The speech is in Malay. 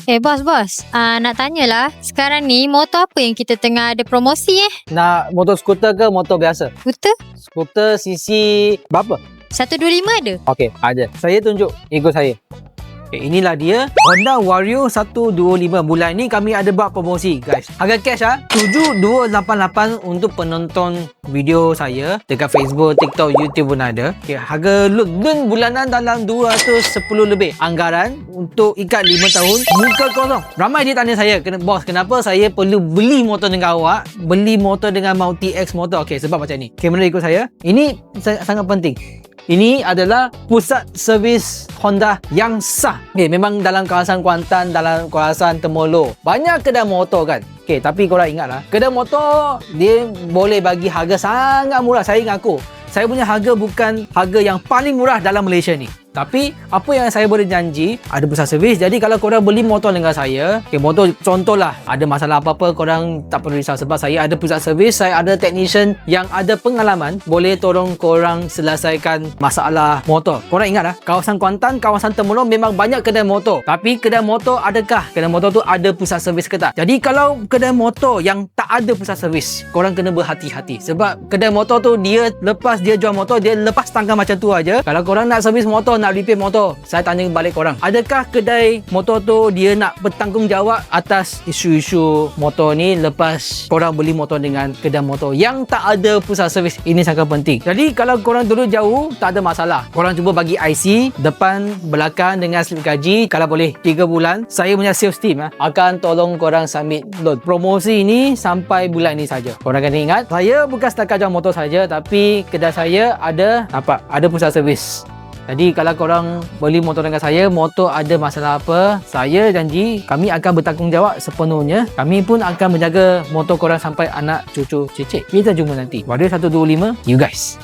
Bos. Nak tanyalah, sekarang ni motor apa yang kita tengah ada promosi Nak motor skuter ke motor biasa? Skuter? Skuter CC berapa? 125 ada? Okey, ada. Saya tunjuk, ikut saya. Okay, inilah dia Honda Vario 125. Bulan ni kami ada buat promosi guys. Harga cash 7288 untuk penonton video saya dekat Facebook, TikTok, YouTube pun ada. Okay, harga loan bulanan dalam 210 lebih. Anggaran untuk ikat 5 tahun muka kosong. Ramai dia tanya saya, bos kenapa saya perlu beli motor dengan awak, beli motor dengan Multi X motor. Okey, sebab macam ni. Kamera ikut saya. Ini sangat penting. Ini adalah pusat servis Honda yang sah. Okay, memang dalam kawasan Kuantan, dalam kawasan Temolo, banyak kedai motor kan. Okay, tapi korang ingatlah, kedai motor dia boleh bagi harga sangat murah. Saya ngaku, saya punya harga bukan harga yang paling murah dalam Malaysia ni. Tapi apa yang saya boleh janji, ada pusat servis. Jadi kalau korang beli motor dengan saya, okay, motor contohlah ada masalah apa-apa, korang tak perlu risau sebab saya ada pusat servis, saya ada technician yang ada pengalaman, boleh tolong korang selesaikan masalah motor. Korang ingatlah, kawasan Kuantan, kawasan Temurong memang banyak kedai motor. Tapi kedai motor, adakah kedai motor tu ada pusat servis ke tak? Jadi kalau kedai motor yang tak ada pusat servis, korang kena berhati-hati. Sebab kedai motor tu dia lepas dia jual motor, dia lepas tangga macam tu aja. Kalau korang nak servis motor, nak repair motor, saya tanya balik korang, adakah kedai motor tu dia nak bertanggungjawab atas isu-isu motor ni lepas korang beli motor dengan kedai motor yang tak ada pusat servis? Ini sangat penting. Jadi kalau korang dulu jauh, tak ada masalah. Korang cuba bagi IC depan, belakang dengan slip gaji. Kalau boleh 3 bulan, saya punya sales team akan tolong korang submit loan. Promosi ini sampai bulan ini saja. Korang kena ingat, saya bukan setakat jual motor saja, tapi kedai saya ada pusat servis. Jadi kalau korang beli motor dengan saya, motor ada masalah apa, saya janji kami akan bertanggungjawab sepenuhnya. Kami pun akan menjaga motor korang sampai anak cucu cicit. Kita jumpa nanti. Vario 125, you guys.